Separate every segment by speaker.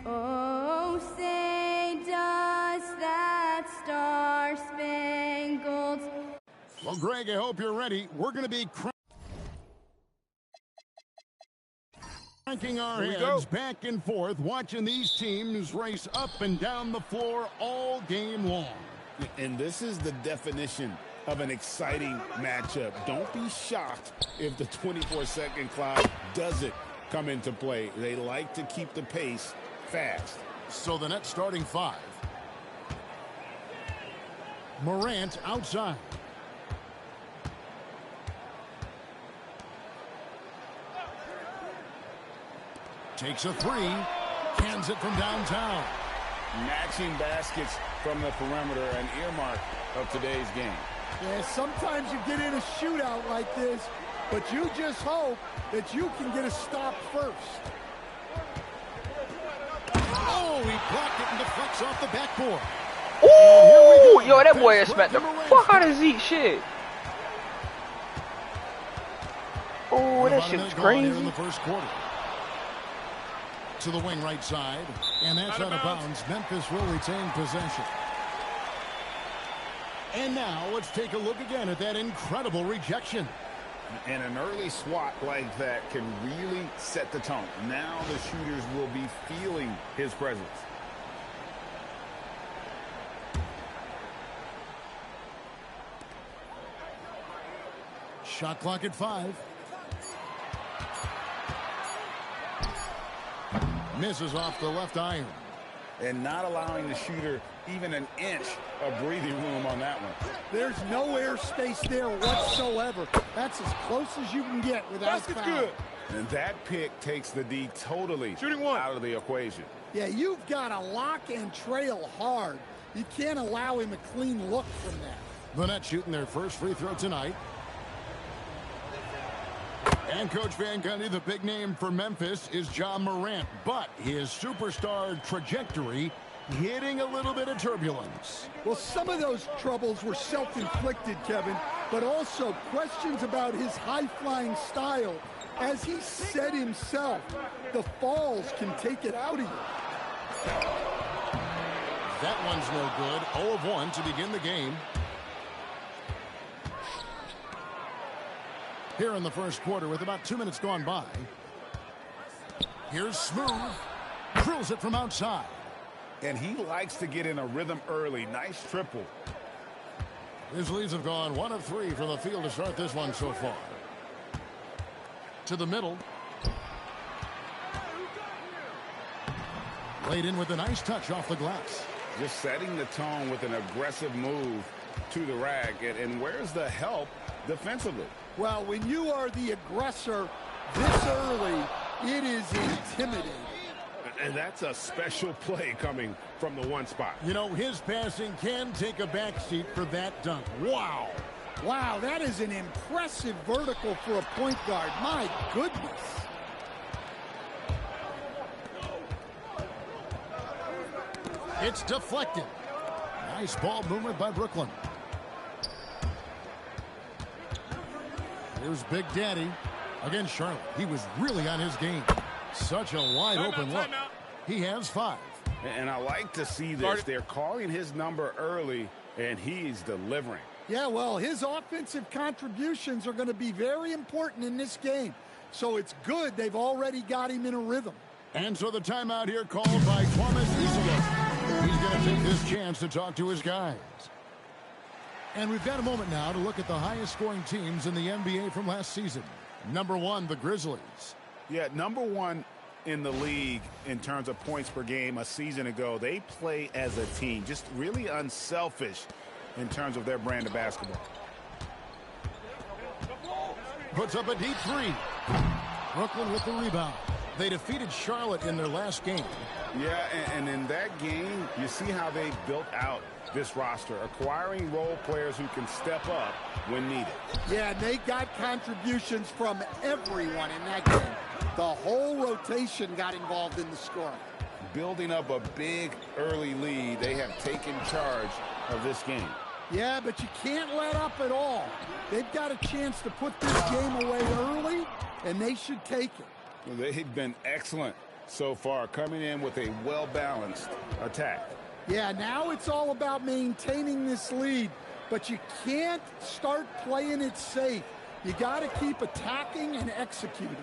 Speaker 1: Oh, say does that star-spangled...
Speaker 2: Well, Greg, I hope you're ready. We're going to be cranking our heads back and forth, watching these teams race up and down the floor all game long.
Speaker 3: And this is the definition of an exciting matchup. Don't be shocked if the 24-second clock doesn't come into play. They like to keep the pace fast.
Speaker 2: So the Nets starting five. Morant outside. Takes a three. Cans it from downtown.
Speaker 3: Matching baskets from the perimeter, an earmark of today's game.
Speaker 4: Yeah, sometimes you get in a shootout like this, but you just hope that you can get a stop first.
Speaker 2: Oh, he blocked it and deflects off the backboard.
Speaker 5: Ooh, yo, that boy smacked the fuck out of Zeke shit. Oh, that shit's crazy.
Speaker 2: In the first quarter. To the wing right side, and that's out of bounds. Memphis will retain possession. And now let's take a look again at that incredible rejection.
Speaker 3: And an early swat like that can really set the tone. Now the shooters will be feeling his presence.
Speaker 2: Shot clock at 5. Misses off the left iron.
Speaker 3: And not allowing the shooter even an inch of breathing room on that one.
Speaker 4: There's no air space there whatsoever. That's as close as you can get without foul.
Speaker 3: Good. And that pick takes the D totally out of the equation.
Speaker 4: Yeah, you've got to lock and trail hard. You can't allow him a clean look from that.
Speaker 2: The Nets shooting their first free throw tonight. And Coach Van Gundy, the big name for Memphis is Ja Morant, but his superstar trajectory hitting a little bit of turbulence.
Speaker 4: Well, some of those troubles were self-inflicted, Kevin, but also questions about his high-flying style. As he said himself, the falls can take it out of you.
Speaker 2: That one's no good. 0 of 1 to begin the game. Here in the first quarter with about 2 minutes gone by. Here's Smooth. Drills it from outside.
Speaker 3: And he likes to get in a rhythm early. Nice triple.
Speaker 2: Grizzlies have gone 1 of 3 from the field to start this one so far. To the middle. Laid in with a nice touch off the glass.
Speaker 3: Just setting the tone with an aggressive move to the rack. And where's the help defensively?
Speaker 4: Well, when you are the aggressor this early, it is intimidating.
Speaker 3: And that's a special play coming from the one spot.
Speaker 2: You know, his passing can take a backseat for that dunk. Wow.
Speaker 4: Wow, that is an impressive vertical for a point guard. My goodness.
Speaker 2: It's deflected. Nice ball movement by Brooklyn. Here's Big Daddy against Charlotte. He was really on his game. Such a wide open look. He has 5.
Speaker 3: And I like to see this. They're calling his number early, and he's delivering.
Speaker 4: Yeah, well, his offensive contributions are going to be very important in this game. So it's good they've already got him in a rhythm.
Speaker 2: And so the timeout here called by Thomas Isola. He's going to take this chance to talk to his guys. And we've got a moment now to look at the highest scoring teams in the NBA from last season. Number 1, the Grizzlies.
Speaker 3: Yeah, number 1 in the league in terms of points per game a season ago. They play as a team, just really unselfish in terms of their brand of basketball.
Speaker 2: Puts up a deep 3. Brooklyn with the rebound. They defeated Charlotte in their last game.
Speaker 3: Yeah, and in that game, you see how they built out this roster, acquiring role players who can step up when needed.
Speaker 4: Yeah, they got contributions from everyone in that game. The whole rotation got involved in the scoring.
Speaker 3: Building up a big early lead, they have taken charge of this game.
Speaker 4: Yeah, but you can't let up at all. They've got a chance to put this game away early, and they should take it.
Speaker 3: They've been excellent so far, coming in with a well-balanced attack.
Speaker 4: Yeah, now it's all about maintaining this lead, but you can't start playing it safe. You got to keep attacking and executing.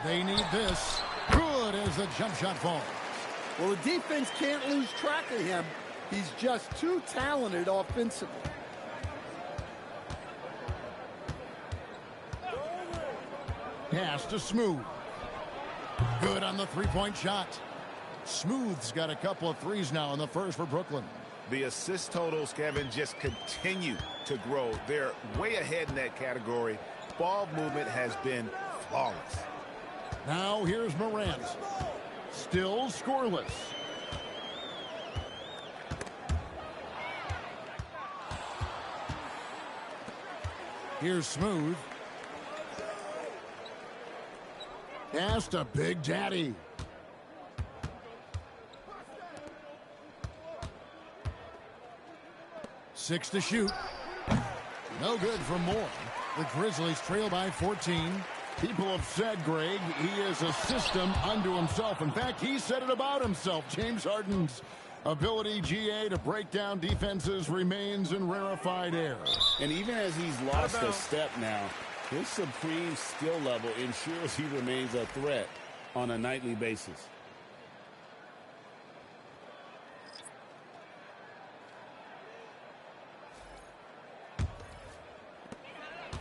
Speaker 2: They need this. Good as the jump shot falls.
Speaker 4: Well, the defense can't lose track of him. He's just too talented offensively.
Speaker 2: Pass to Smooth. Good on the three-point shot. Smooth's got a couple of threes now in the first for Brooklyn.
Speaker 3: The assist totals, Kevin, just continue to grow. They're way ahead in that category. Ball movement has been flawless.
Speaker 2: Now here's Morant. Still scoreless. Here's Smooth. Pass to Big Daddy. Six to shoot. No good for Moore. The Grizzlies trail by 14. People have said, Greg, he is a system unto himself. In fact, he said it about himself. James Harden's ability, GA, to break down defenses remains in rarefied air.
Speaker 3: And even as he's lost a step now, his supreme skill level ensures he remains a threat on a nightly basis.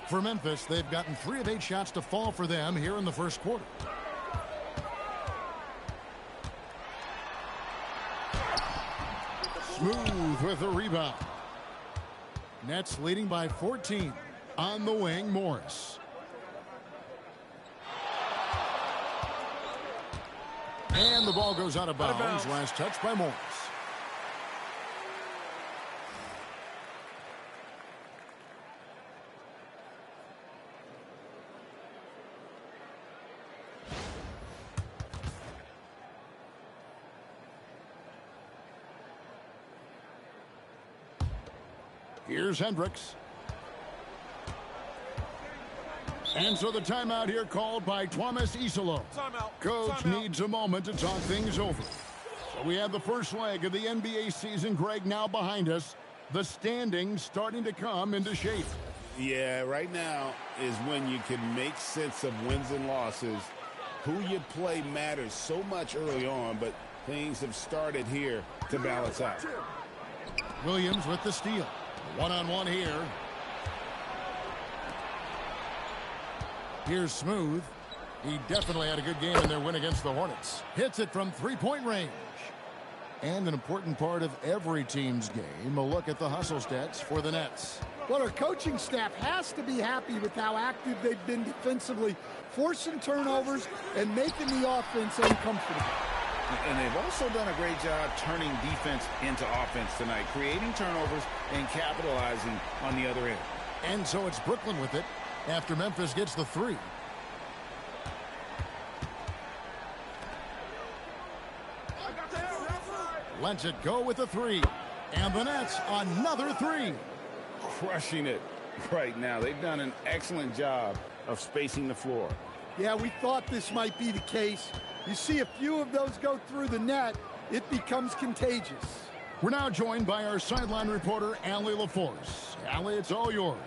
Speaker 2: For Memphis, they've gotten 3 of 8 shots to fall for them here in the first quarter. Smooth with the rebound. Nets leading by 14. On the wing, Morris. And the ball goes out of bounds. Last touch by Morris. Here's Hendricks. And so the timeout here called by Thomas Isolo. Coach needs a moment to talk things over. So we have the first leg of the NBA season, Greg, now behind us. The standings starting to come into shape.
Speaker 3: Yeah, right now is when you can make sense of wins and losses. Who you play matters so much early on, but things have started here to balance out.
Speaker 2: Williams with the steal. One-on-one here. Here's Smooth. He definitely had a good game in their win against the Hornets. Hits it from three-point range. And an important part of every team's game, a look at the hustle stats for the Nets.
Speaker 4: Well, our coaching staff has to be happy with how active they've been defensively, forcing turnovers and making the offense uncomfortable.
Speaker 3: And they've also done a great job turning defense into offense tonight, creating turnovers and capitalizing on the other end.
Speaker 2: And so it's Brooklyn with it after Memphis gets the 3. Lets it go with the 3. And the Nets another 3.
Speaker 3: Crushing it right now. They've done an excellent job of spacing the floor.
Speaker 4: Yeah, we thought this might be the case. You see a few of those go through the net, it becomes contagious.
Speaker 2: We're now joined by our sideline reporter, Allie LaForce. Allie, it's all yours.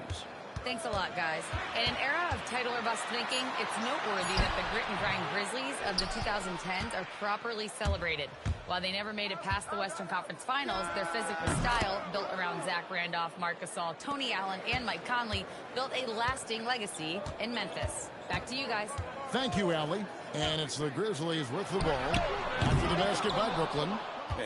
Speaker 6: Thanks a lot, guys. In an era of title or bust thinking, it's noteworthy that the grit and grind Grizzlies of the 2010s are properly celebrated. While they never made it past the Western Conference Finals, their physical style, built around Zach Randolph, Marc Gasol, Tony Allen, and Mike Conley, built a lasting legacy in Memphis. Back to you guys.
Speaker 2: Thank you, Allie. And it's the Grizzlies with the ball after the basket by Brooklyn.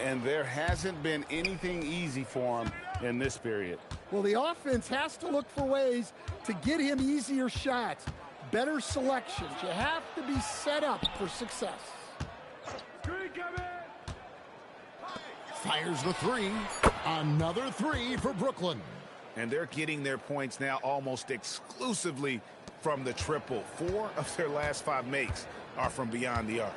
Speaker 3: And there hasn't been anything easy for him in this period.
Speaker 4: Well, the offense has to look for ways to get him easier shots, better selections. You have to be set up for success.
Speaker 2: Fires the 3. Another 3 for Brooklyn.
Speaker 3: And they're getting their points now almost exclusively from the triple. 4 of their last 5 makes are from beyond the arc.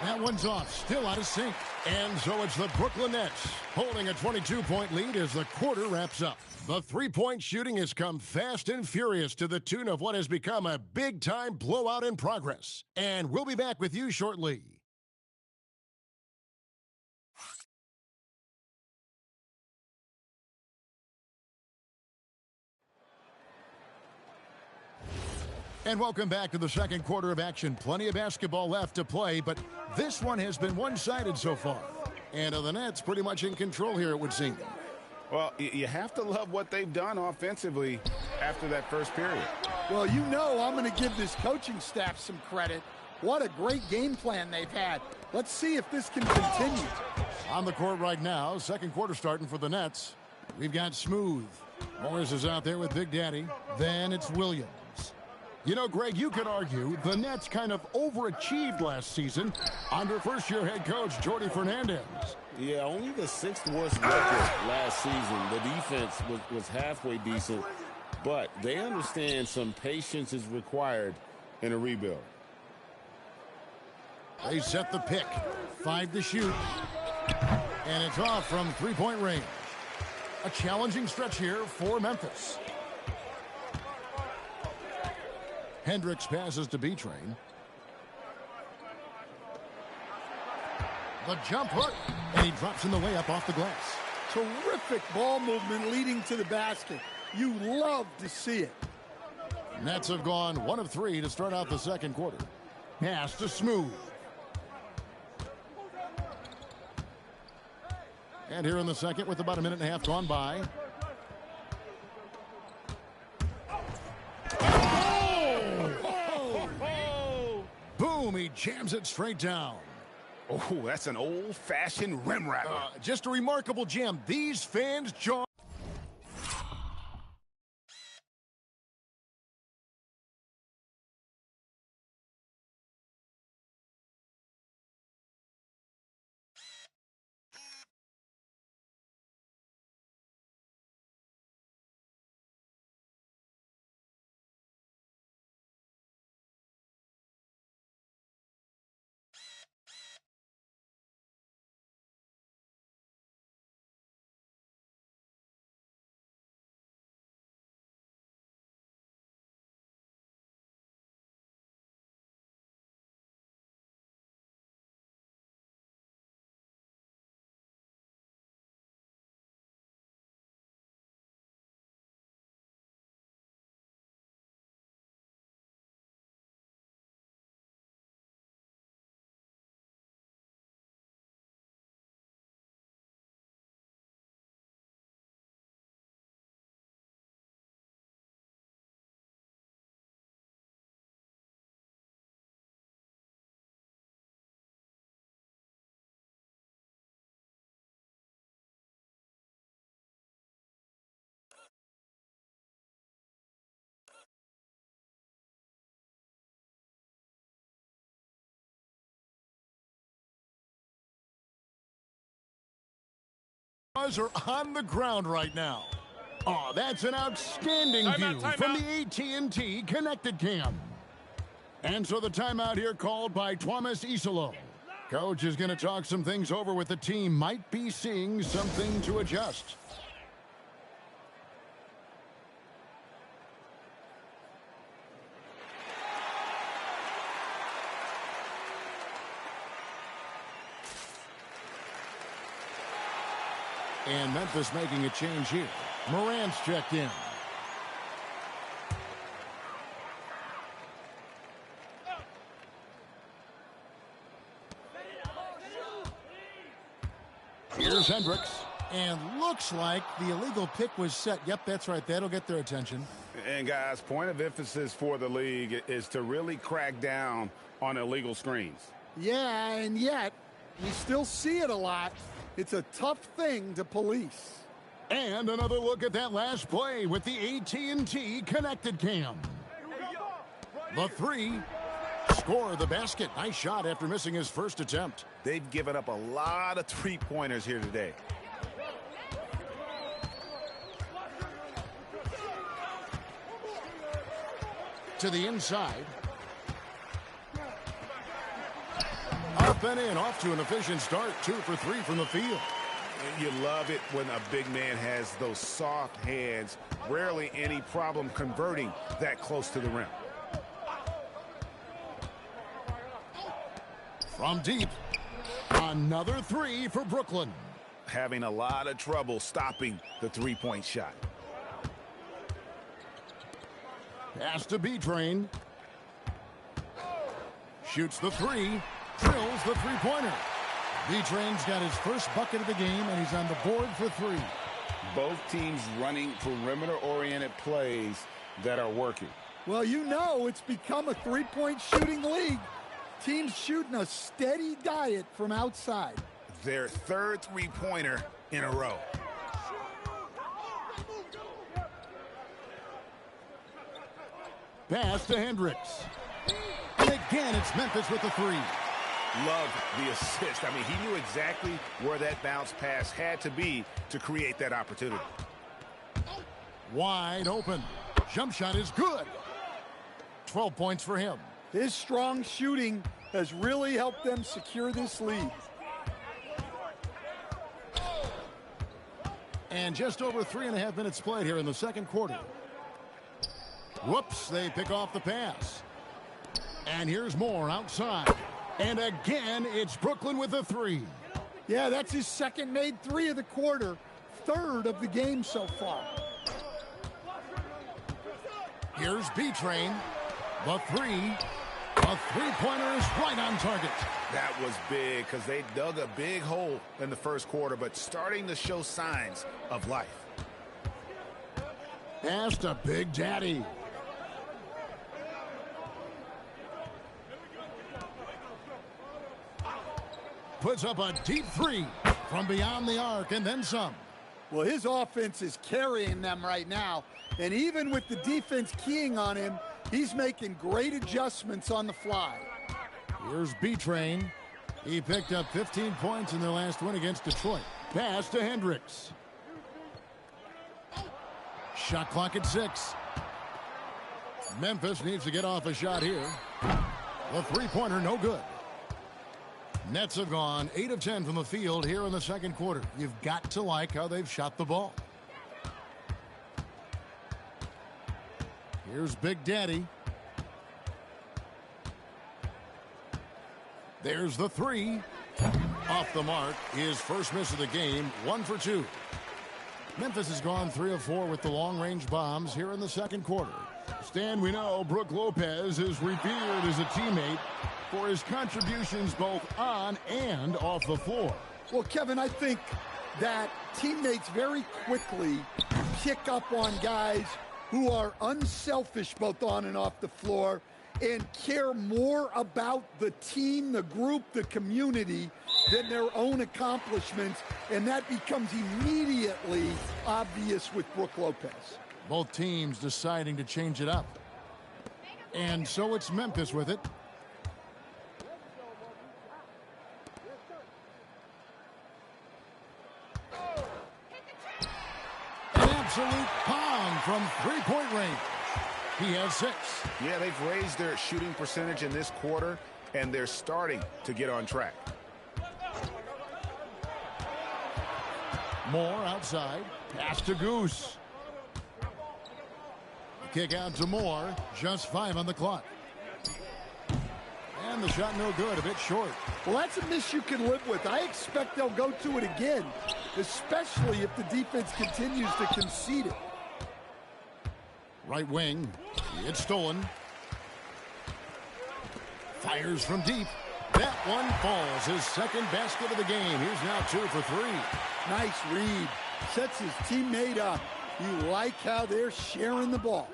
Speaker 2: That That one's off, still out of sync. And so it's the Brooklyn Nets holding a 22-point lead as the quarter wraps up. The three-point shooting has come fast and furious to the tune of what has become a big-time blowout in progress. And we'll be back with you shortly. And welcome back to the second quarter of action. Plenty of basketball left to play, but this one has been one-sided so far. And the Nets pretty much in control here, it would seem.
Speaker 3: Well, you have to love what they've done offensively after that first period.
Speaker 4: Well, you know I'm going to give this coaching staff some credit. What a great game plan they've had. Let's see if this can continue.
Speaker 2: On the court right now, second quarter starting for the Nets. We've got Smooth. Morris is out there with Big Daddy. Then it's Williams. You know, Greg, you could argue the Nets kind of overachieved last season under first-year head coach Jordi Fernandez.
Speaker 3: Yeah, only the sixth worst record last season. The defense was halfway decent, but they understand some patience is required in a rebuild.
Speaker 2: They set the pick. 5 to shoot. And it's off from three-point range. A challenging stretch here for Memphis. Hendricks passes to B-Train. The jump hook, and he drops in the layup off the glass.
Speaker 4: Terrific ball movement leading to the basket. You love to see it.
Speaker 2: Nets have gone 1 of 3 to start out the second quarter. Pass to Smooth. And here in the second with about a minute and a half gone by. Boom, he jams it straight down.
Speaker 3: Oh, that's an old-fashioned rim rapper.
Speaker 2: Just a remarkable jam. These fans join. Are on the ground right now. Oh, that's an outstanding view from the AT&T Connected Cam. And so the timeout here called by Thomas Isolo. Coach is going to talk some things over with the team. Might be seeing something to adjust. And Memphis making a change here. Morant's checked in. Here's Hendricks. And looks like the illegal pick was set. Yep, that's right. That'll get their attention.
Speaker 3: And, guys, point of emphasis for the league is to really crack down on illegal screens.
Speaker 4: Yeah, and yet we still see it a lot. It's a tough thing to police.
Speaker 2: And another look at that last play with the AT&T Connected Cam. The three. Score the basket. Nice shot after missing his first attempt.
Speaker 3: They've given up a lot of three-pointers here today.
Speaker 2: To the inside. A Up and in, off to an efficient start. 2 for 3 from the field.
Speaker 3: You love it when a big man has those soft hands. Rarely any problem converting that close to the rim.
Speaker 2: From deep, another 3 for Brooklyn.
Speaker 3: Having a lot of trouble stopping the three-point shot.
Speaker 2: Pass to B-Train. Shoots the 3. Drills the three-pointer. B-Train's got his first bucket of the game, and he's on the board for 3.
Speaker 3: Both teams running perimeter-oriented plays that are working.
Speaker 4: Well, you know it's become a three-point shooting league. Teams shooting a steady diet from outside.
Speaker 3: Their third three-pointer in a row.
Speaker 2: Pass to Hendricks. And again, it's Memphis with the 3.
Speaker 3: Love the assist. I mean, he knew exactly where that bounce pass had to be to create that opportunity.
Speaker 2: Wide open. Jump shot is good. 12 points for him.
Speaker 4: His strong shooting has really helped them secure this lead.
Speaker 2: And just over 3.5 minutes played here in the second quarter. Whoops, they pick off the pass. And here's more outside. And again, it's Brooklyn with a 3.
Speaker 4: Yeah, that's his second made 3 of the quarter. Third of the game so far.
Speaker 2: Here's B-Train. The 3. A three-pointer is right on target.
Speaker 3: That was big because they dug a big hole in the first quarter, but starting to show signs of life.
Speaker 2: Pass to Big Daddy. Puts up a deep 3 from beyond the arc and then some.
Speaker 4: Well, his offense is carrying them right now. And even with the defense keying on him, he's making great adjustments on the fly.
Speaker 2: Here's B-Train. He picked up 15 points in their last win against Detroit. Pass to Hendricks. Shot clock at 6. Memphis needs to get off a shot here. The three-pointer no good. Nets have gone 8 of 10 from the field here in the second quarter. You've got to like how they've shot the ball. Here's Big Daddy. There's the 3. Off the mark. His first miss of the game. 1 for 2. Memphis has gone 3 of 4 with the long-range bombs here in the second quarter. Stan, we know Brook Lopez is revered as a teammate for his contributions both on and off the floor.
Speaker 4: Well, Kevin, I think that teammates very quickly pick up on guys who are unselfish both on and off the floor and care more about the team, the group, the community than their own accomplishments, and that becomes immediately obvious with Brook Lopez.
Speaker 2: Both teams deciding to change it up. And so it's Memphis with it. An absolute pound from three-point range. He has 6.
Speaker 3: Yeah, they've raised their shooting percentage in this quarter, and they're starting to get on track.
Speaker 2: Moore outside. Pass to Goose. Kick out to Moore. Just 5 on the clock. And the shot no good. A bit short.
Speaker 4: Well, that's a miss you can live with. I expect they'll go to it again, especially if the defense continues to concede it.
Speaker 2: Right wing. It's stolen. Fires from deep. That one falls. His second basket of the game. He's now 2 for 3.
Speaker 4: Nice read. Sets his teammate up. You like how they're sharing the ball.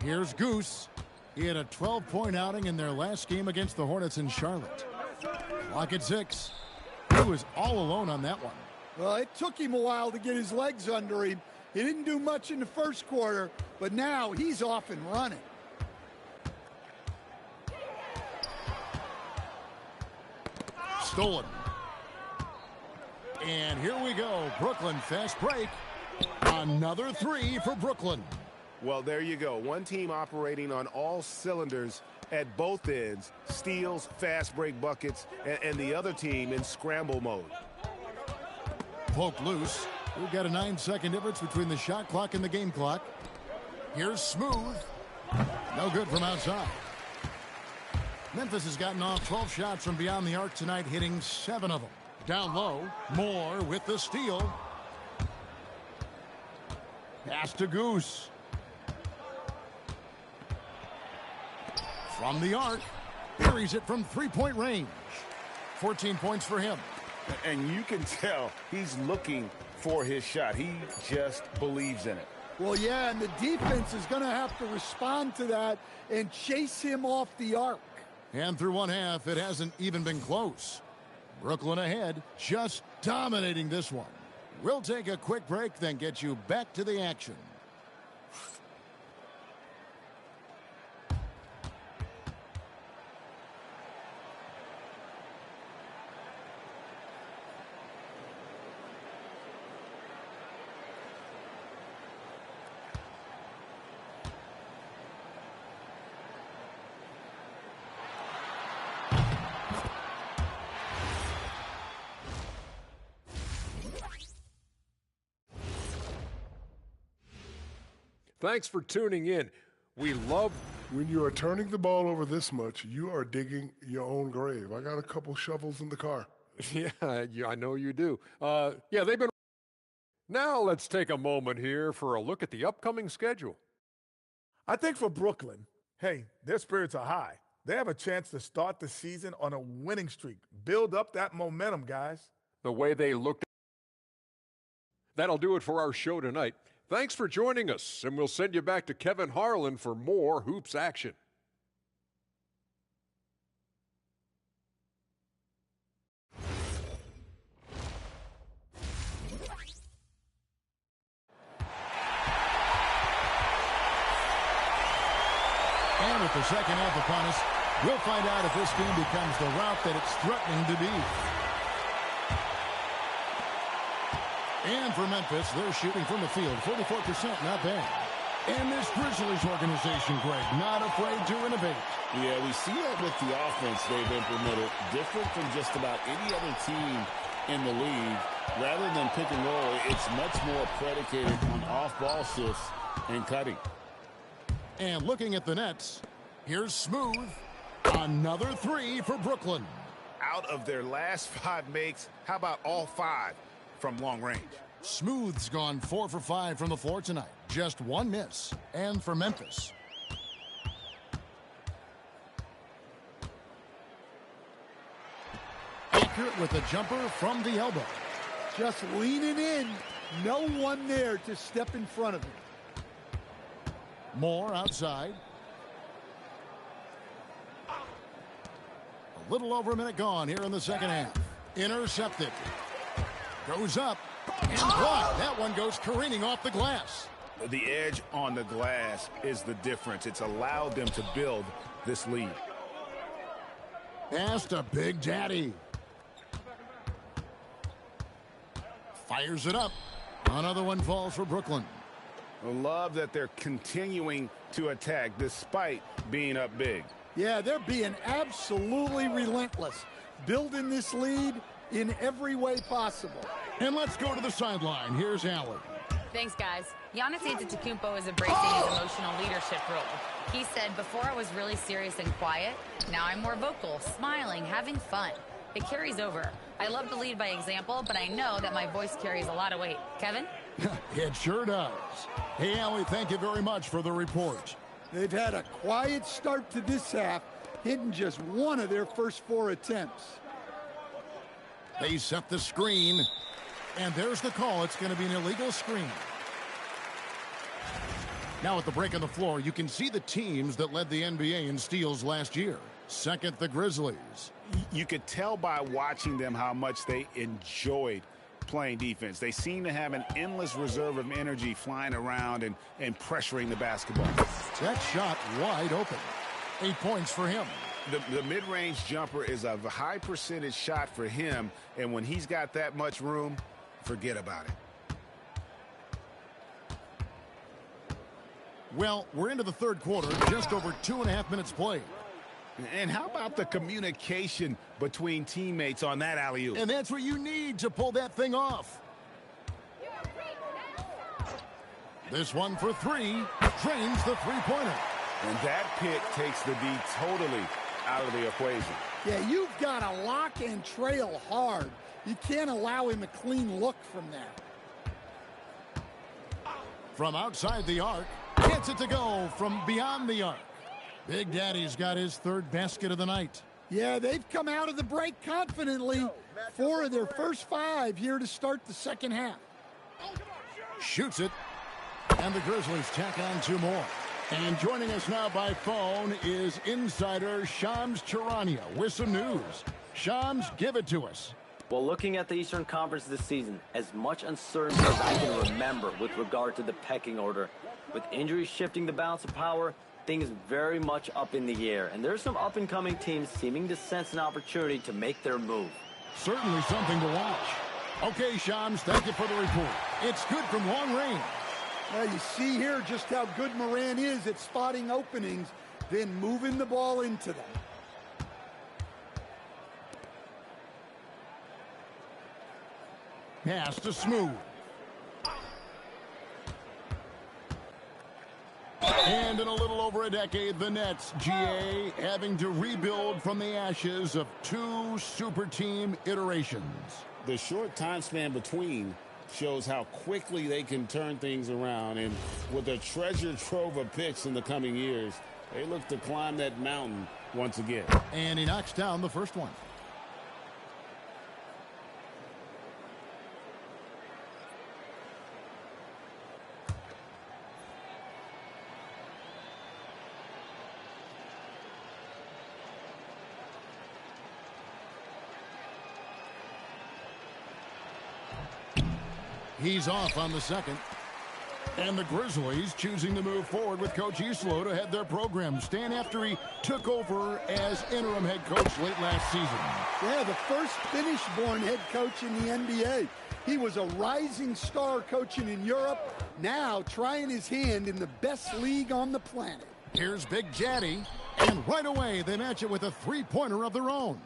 Speaker 2: Here's Goose. He had a 12-point outing in their last game against the Hornets in Charlotte. Clock at 6. He was all alone on that one.
Speaker 4: Well, it took him a while to get his legs under him. He didn't do much in the first quarter, but now he's off and running.
Speaker 2: Stolen. And here we go. Brooklyn fast break. Another 3 for Brooklyn.
Speaker 3: Well, there you go. One team operating on all cylinders at both ends, steals, fast break buckets, and the other team in scramble mode.
Speaker 2: Poke loose. We've got a 9-second difference between the shot clock and the game clock. Here's Smooth. No good from outside. Memphis has gotten off 12 shots from beyond the arc tonight, hitting 7 of them. Down low, Moore with the steal. Pass to Goose. From the arc, buries it from three-point range. 14 points for him.
Speaker 3: And you can tell he's looking for his shot. He just believes in it.
Speaker 4: Well, yeah, and the defense is going to have to respond to that and chase him off the arc.
Speaker 2: And through one half, it hasn't even been close. Brooklyn ahead, just dominating this one. We'll take a quick break, then get you back to the action.
Speaker 7: Thanks for tuning in. We love...
Speaker 8: When you are turning the ball over this much, you are digging your own grave. I got a couple shovels in the car.
Speaker 7: Yeah, I know you do. Yeah, they've been... Now let's take a moment here for a look at the upcoming schedule.
Speaker 9: I think for Brooklyn, hey, their spirits are high. They have a chance to start the season on a winning streak. Build up that momentum, guys.
Speaker 7: The way they looked... That'll do it for our show tonight. Thanks for joining us, and we'll send you back to Kevin Harlan for more hoops action.
Speaker 2: And with the second half upon us, we'll find out if this game becomes the route that it's threatening to be. And for Memphis, they're shooting from the field, 44%, not bad. And this Grizzlies organization, Greg, not afraid to innovate.
Speaker 3: Yeah, we see that with the offense they've implemented, different from just about any other team in the league. Rather than pick and roll, it's much more predicated on off-ball shifts and cutting.
Speaker 2: And looking at the Nets, here's Smooth. Another three for Brooklyn.
Speaker 3: Out of their last 5 makes, how about all 5 from long range?
Speaker 2: Smooth's gone 4 for 5 from the floor tonight. Just 1 miss. And for Memphis, accurate with a jumper from the elbow.
Speaker 4: Just leaning in. No one there to step in front of him.
Speaker 2: Moore outside. A little over a minute gone here in the second half. Intercepted. Goes up and blocked. That one goes careening off the glass.
Speaker 3: The edge on the glass is the difference. It's allowed them to build this lead.
Speaker 2: Pass to Big Daddy. Fires it up. Another one falls for Brooklyn.
Speaker 3: I love that they're continuing to attack despite being up big.
Speaker 4: Yeah, they're being absolutely relentless. Building this lead in every way possible.
Speaker 2: And let's go to the sideline. Here's Allen.
Speaker 6: Thanks, guys. Giannis Antetokounmpo is embracing his emotional leadership role. He said, before I was really serious and quiet, now I'm more vocal, smiling, having fun. It carries over. I love to lead by example, but I know that my voice carries a lot of weight. Kevin?
Speaker 2: It sure does. Hey, Allie, thank you very much for the report.
Speaker 4: They've had a quiet start to this half, hitting just 1 of their first 4 attempts.
Speaker 2: They set the screen, and there's the call. It's going to be an illegal screen. Now at the break on the floor, you can see the teams that led the NBA in steals last year. Second, the Grizzlies.
Speaker 3: You could tell by watching them how much they enjoyed playing defense. They seem to have an endless reserve of energy flying around and pressuring the basketball.
Speaker 2: That shot wide open. 8 points for him.
Speaker 3: The mid-range jumper is a high percentage shot for him, and when he's got that much room, forget about it.
Speaker 2: Well, we're into the third quarter, just over 2.5 minutes played.
Speaker 3: And how about the communication between teammates on that alley-oop?
Speaker 2: And that's what you need to pull that thing off. This one for three, drains the three-pointer.
Speaker 3: And that pick takes the D totally out of the equation.
Speaker 4: Yeah, you've got to lock and trail hard. You can't allow him a clean look from that.
Speaker 2: From outside the arc, gets it to go from beyond the arc. Big Daddy's got his third basket of the night.
Speaker 4: Yeah, they've come out of the break confidently. 4 of their first 5 here to start the second half.
Speaker 2: Shoots it, and the Grizzlies tack on 2 more. And joining us now by phone is insider Shams Charania with some news. Shams, give it to us.
Speaker 10: Well, looking at the Eastern Conference this season, as much uncertainty as I can remember with regard to the pecking order, with injuries shifting the balance of power, things very much up in the air. And there's some up-and-coming teams seeming to sense an opportunity to make their move.
Speaker 2: Certainly something to watch. Okay, Shams, thank you for the report. It's good from long range.
Speaker 4: Well, you see here just how good Moran is at spotting openings, then moving the ball into them.
Speaker 2: Pass to Smooth. And in a little over a decade, the Nets, GA, having to rebuild from the ashes of 2 super team iterations.
Speaker 3: The short time span between shows how quickly they can turn things around. And with a treasure trove of picks in the coming years, they look to climb that mountain once again.
Speaker 2: And he knocks down the first one. He's off on the second. And the Grizzlies choosing to move forward with Coach Islo to head their program. Stan, after he took over as interim head coach late last season.
Speaker 4: Yeah, the first Finnish-born head coach in the NBA. He was a rising star coaching in Europe, now trying his hand in the best league on the planet.
Speaker 2: Here's Big Daddy, and right away they match it with a three-pointer of their own.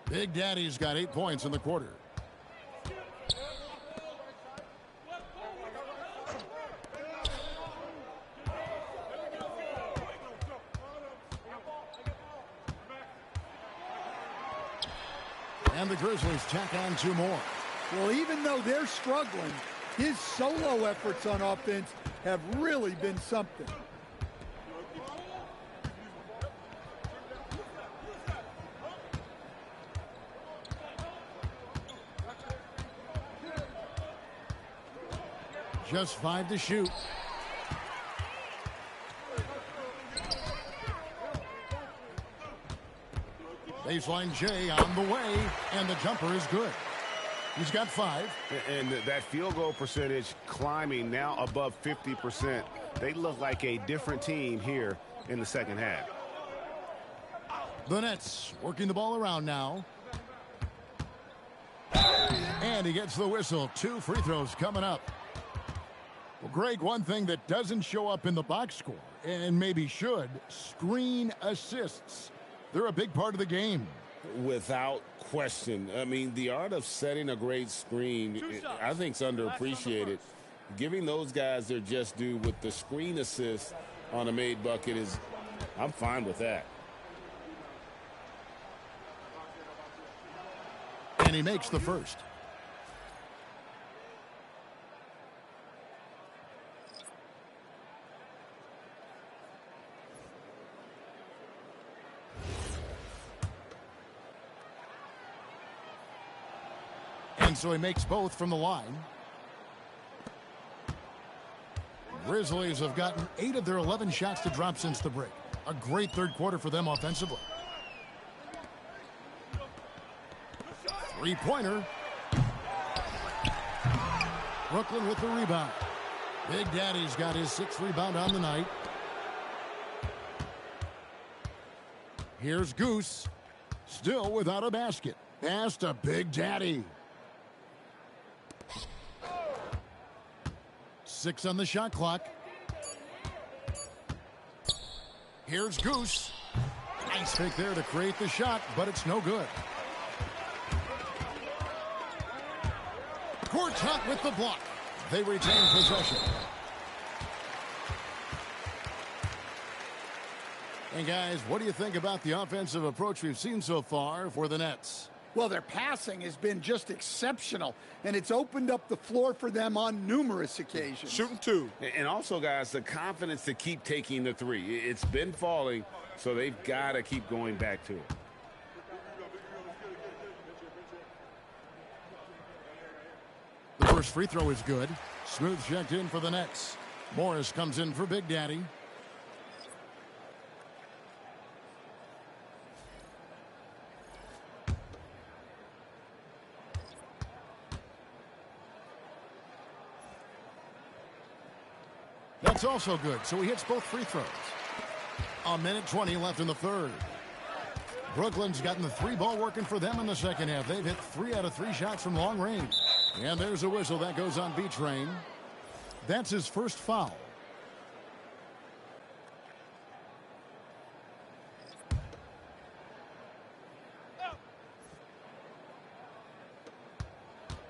Speaker 2: Big Daddy's got 8 points in the quarter. And the Grizzlies tack on 2 more.
Speaker 4: Well, even though they're struggling, his solo efforts on offense have really been something.
Speaker 2: Just 5 to shoot. Baseline J on the way, and the jumper is good. He's got 5.
Speaker 3: And that field goal percentage climbing now above 50%. They look like a different team here in the second half.
Speaker 2: The Nets working the ball around now. And he gets the whistle. 2 free throws coming up. Well, Greg, one thing that doesn't show up in the box score, and maybe should, screen assists. They're a big part of the game.
Speaker 3: Without question. I mean, the art of setting a great screen, I think, is underappreciated. Giving those guys their just due with the screen assist on a made bucket is, I'm fine with that.
Speaker 2: And he makes the first. And so he makes both from the line. Grizzlies have gotten 8 of their 11 shots to drop since the break. A great third quarter for them offensively. Three-pointer. Brooklyn with the rebound. Big Daddy's got his 6th rebound on the night. Here's Goose. Still without a basket. Pass to Big Daddy. 6 on the shot clock. Here's Goose. Nice pick there to create the shot, but it's no good. Gortat with the block. They retain possession. And guys, what do you think about the offensive approach we've seen so far for the Nets?
Speaker 4: Well, their passing has been just exceptional, and it's opened up the floor for them on numerous occasions.
Speaker 9: Shooting two.
Speaker 3: And also, guys, the confidence to keep taking the three. It's been falling, so they've got to keep going back to it.
Speaker 2: The first free throw is good. Smooth checked in for the Nets. Morris comes in for Big Daddy. That's also good, so he hits both free throws. A minute 20 left in the third. Brooklyn's gotten the three ball working for them in the second half. They've hit 3 out of 3 shots from long range. And there's a whistle that goes on B-Train. That's his first foul.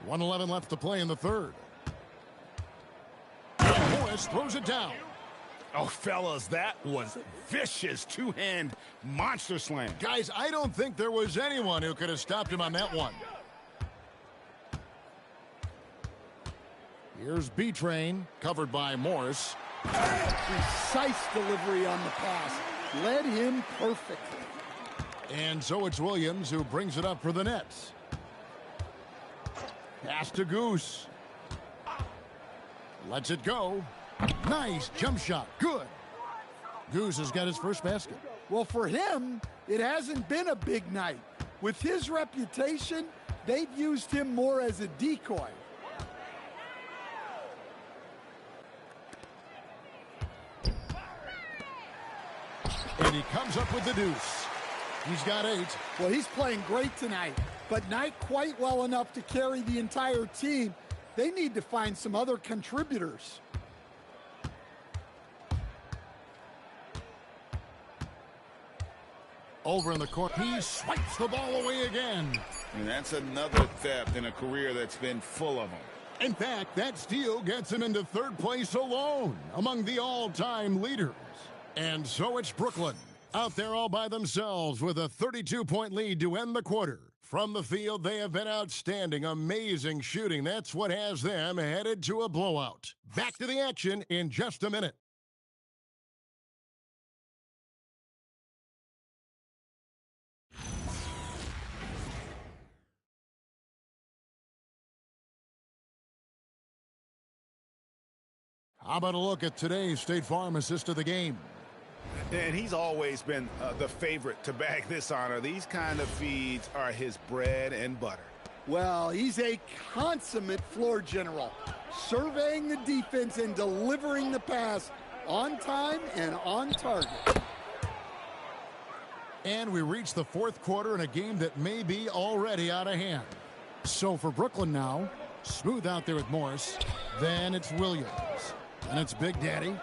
Speaker 2: .111 left to play in the third. Morris throws it down.
Speaker 3: Oh, fellas, that was vicious two-hand monster slam.
Speaker 2: Guys, I don't think there was anyone who could have stopped him on that one. Here's B-Train, covered by Morris.
Speaker 4: Precise delivery on the pass. Led him perfectly.
Speaker 2: And so it's Williams who brings it up for the Nets. Pass to Goose. Lets it go. Nice jump shot. Good. Goose has got his first basket.
Speaker 4: Well, for him, it hasn't been a big night. With his reputation, they've used him more as a decoy.
Speaker 2: And he comes up with the deuce. He's got 8.
Speaker 4: Well, he's playing great tonight, but not quite well enough to carry the entire team. They need to find some other contributors.
Speaker 2: Over in the court, he swipes the ball away again.
Speaker 3: And that's another theft in a career that's been full of them.
Speaker 2: In fact, that steal gets him into third place alone among the all-time leaders. And so it's Brooklyn out there all by themselves with a 32-point lead to end the quarter. From the field, they have been outstanding, amazing shooting. That's what has them headed to a blowout. Back to the action in just a minute. How about a look at today's State Farm assist of the game?
Speaker 3: And he's always been the favorite to bag this honor. These kind of feeds are his bread and butter.
Speaker 4: Well, he's a consummate floor general, surveying the defense and delivering the pass on time and on target.
Speaker 2: And we reach the fourth quarter in a game that may be already out of hand. So for Brooklyn now, smooth out there with Morris. Then it's Williams. And it's Big Daddy.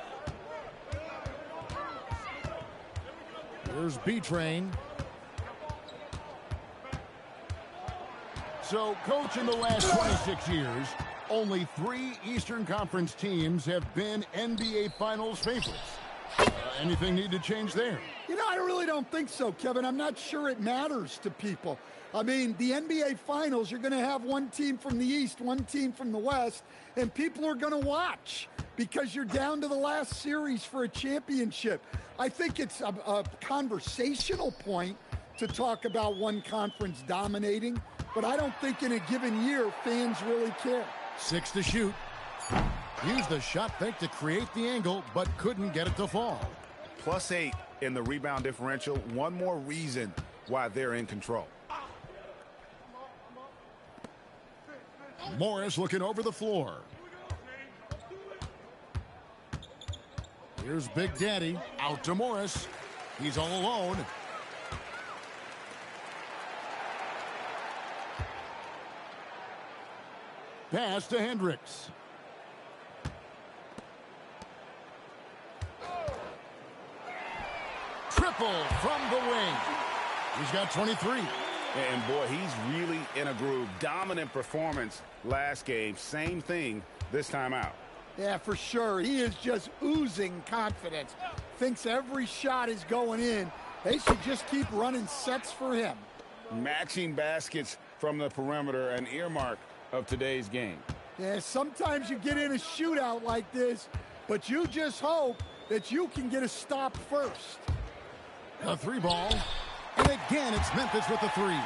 Speaker 2: Here's B-Train. So, coach, in the last 26 years, only 3 Eastern Conference teams have been NBA Finals favorites. Anything need to change there?
Speaker 4: You know, I really don't think so, Kevin. I'm not sure it matters to people. I mean, the NBA Finals, you're going to have one team from the East, one team from the West, and people are going to watch because you're down to the last series for a championship. I think it's a conversational point to talk about one conference dominating, but I don't think in a given year fans really care.
Speaker 2: 6 to shoot. Used the shot fake to create the angle, but couldn't get it to fall.
Speaker 3: +8 in the rebound differential. One more reason why they're in control.
Speaker 2: Morris looking over the floor. Here's Big Daddy out to Morris. He's all alone. Pass to Hendricks. rifle from the wing. He's got 23.
Speaker 3: And, boy, he's really in a groove. Dominant performance last game. Same thing this time out.
Speaker 4: Yeah, for sure. He is just oozing confidence. Thinks every shot is going in. They should just keep running sets for him.
Speaker 3: Matching baskets from the perimeter, an earmark of today's game.
Speaker 4: Yeah, sometimes you get in a shootout like this, but you just hope that you can get a stop first.
Speaker 2: A three ball. And again, it's Memphis with the three.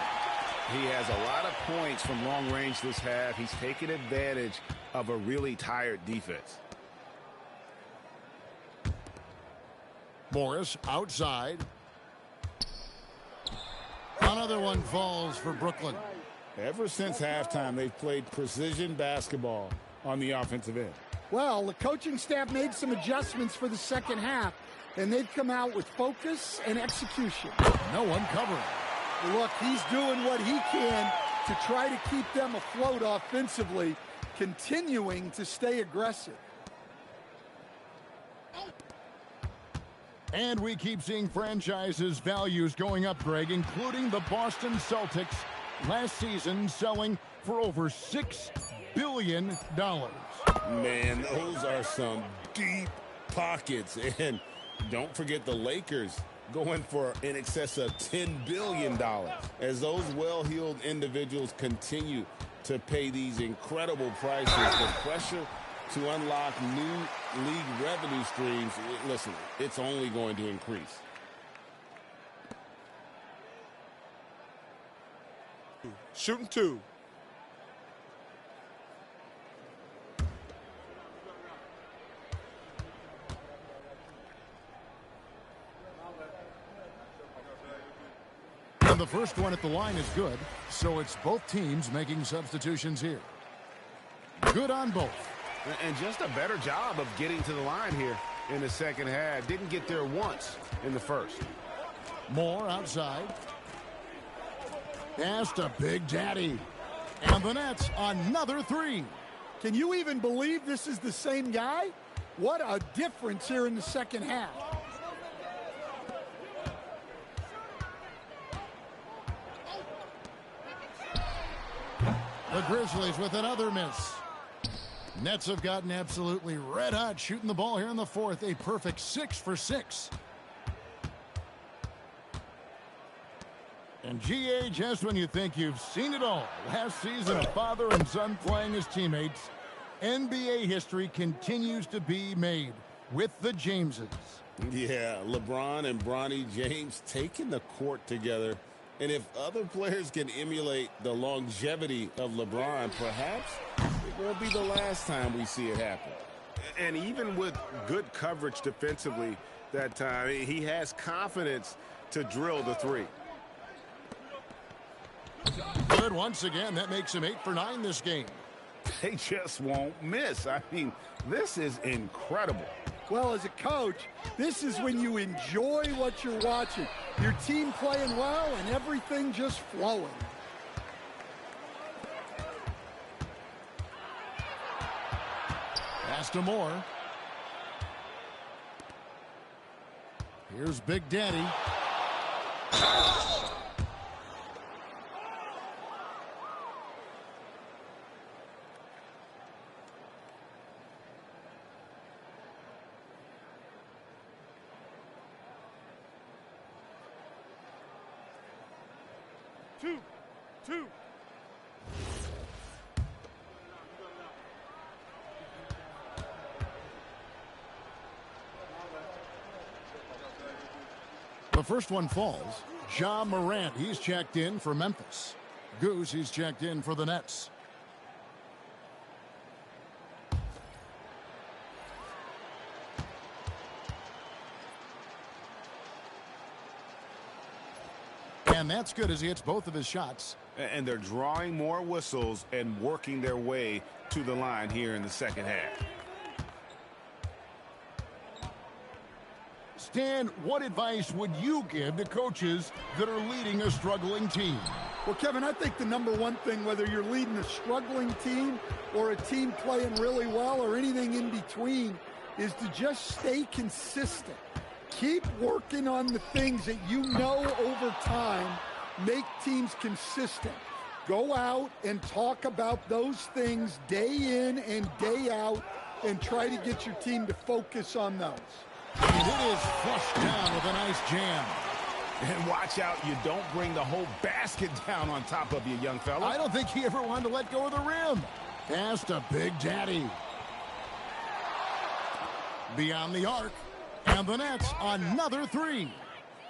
Speaker 3: He has a lot of points from long range this half. He's taken advantage of a really tired defense.
Speaker 2: Morris outside. Another one falls for Brooklyn.
Speaker 3: Ever since halftime, they've played precision basketball on the offensive end.
Speaker 4: Well, the coaching staff made some adjustments for the second half, and they've come out with focus and execution.
Speaker 2: No one covering.
Speaker 4: Look, he's doing what he can to try to keep them afloat offensively, continuing to stay aggressive.
Speaker 2: And we keep seeing franchises' values going up, Greg, including the Boston Celtics last season selling for over $6 billion.
Speaker 3: Man, those are some deep pockets. And don't forget the Lakers going for in excess of $10 billion. As those well-heeled individuals continue to pay these incredible prices, the pressure to unlock new league revenue streams, listen, it's only going to increase.
Speaker 9: Shooting two.
Speaker 2: And the first one at the line is good, so it's both teams making substitutions here. Good on both.
Speaker 3: And just a better job of getting to the line here in the second half. Didn't get there once in the first.
Speaker 2: Moore outside. Pass to Big Daddy. And the Nets another three.
Speaker 4: Can you even believe this is the same guy? What a difference here in the second half.
Speaker 2: The Grizzlies with another miss. Nets have gotten absolutely red hot shooting the ball here in the fourth. A perfect 6 for 6. And GA, just when you think you've seen it all, last season a father and son playing as teammates, NBA history continues to be made with the Jameses.
Speaker 3: Yeah, LeBron and Bronny James taking the court together. And if other players can emulate the longevity of LeBron, perhaps it won't be the last time we see it happen. And even with good coverage defensively that time, he has confidence to drill the three.
Speaker 2: Good once again. That makes him 8 for 9 this game.
Speaker 3: They just won't miss. I mean, this is incredible.
Speaker 4: Well, as a coach, this is when you enjoy what you're watching. Your team playing well and everything just flowing.
Speaker 2: Pass to Moore. Here's Big Daddy.
Speaker 9: Two.
Speaker 2: The first one falls. Ja Morant, he's checked in for Memphis. Goose, he's checked in for the Nets. And that's good as he hits both of his shots.
Speaker 3: And they're drawing more whistles and working their way to the line here in the second half.
Speaker 2: Stan, what advice would you give to coaches that are leading a struggling team?
Speaker 4: Well, Kevin, I think the number one thing, whether you're leading a struggling team or a team playing really well or anything in between, is to just stay consistent. Keep working on the things that you know over time make teams consistent. Go out and talk about those things day in and day out and try to get your team to focus on those.
Speaker 2: And it is flushed down with a nice jam.
Speaker 3: And watch out, you don't bring the whole basket down on top of you, young fella.
Speaker 2: I don't think he ever wanted to let go of the rim. Pass to Big Daddy. Beyond the arc. And the Nets, another three.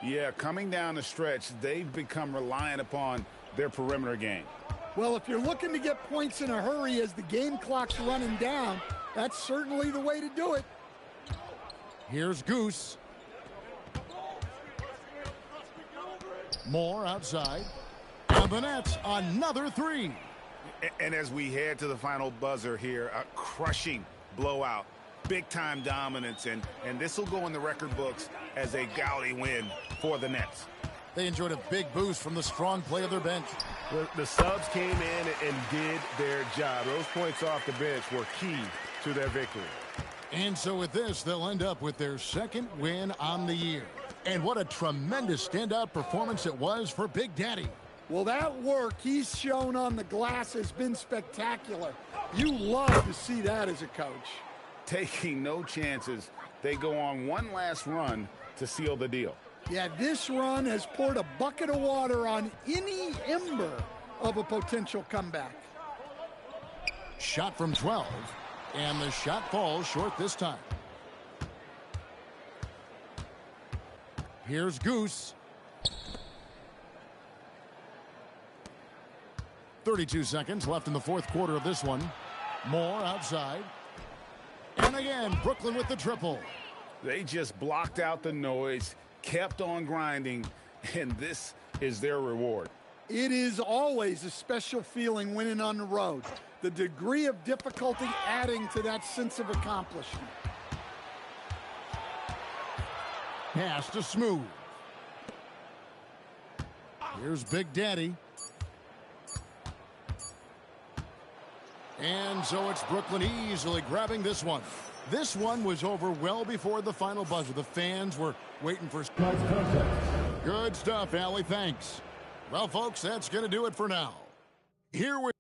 Speaker 3: Yeah, coming down the stretch, they've become reliant upon their perimeter game.
Speaker 4: Well, if you're looking to get points in a hurry as the game clock's running down, that's certainly the way to do it.
Speaker 2: Here's Goose. Moore outside. And the Nets, another three.
Speaker 3: And as we head to the final buzzer here, a crushing blowout. Big-time dominance, and this will go in the record books as a gaudy win for the Nets.
Speaker 2: They enjoyed a big boost from the strong play of their bench.
Speaker 11: The subs came in and did their job. Those points off the bench were key to their victory.
Speaker 2: And so with this, they'll end up with their second win on the year. And what a tremendous standout performance it was for Big Daddy.
Speaker 4: Well, that work he's shown on the glass has been spectacular. You love to see that as a coach.
Speaker 3: Taking no chances, they go on one last run to seal the deal.
Speaker 4: Yeah, this run has poured a bucket of water on any ember of a potential comeback.
Speaker 2: Shot from 12, and the shot falls short this time. Here's Goose. 32 seconds left in the fourth quarter of this one. Moore outside. And again, Brooklyn with the triple.
Speaker 3: They just blocked out the noise, kept on grinding, and this is their reward.
Speaker 4: It is always a special feeling winning on the road. The degree of difficulty adding to that sense of accomplishment.
Speaker 2: Pass to Smooth. Here's Big Daddy. And so it's Brooklyn easily grabbing this one. This one was over well before the final buzzer. The fans were waiting for... Good stuff, Allie. Thanks. Well, folks, that's going to do it for now. Here we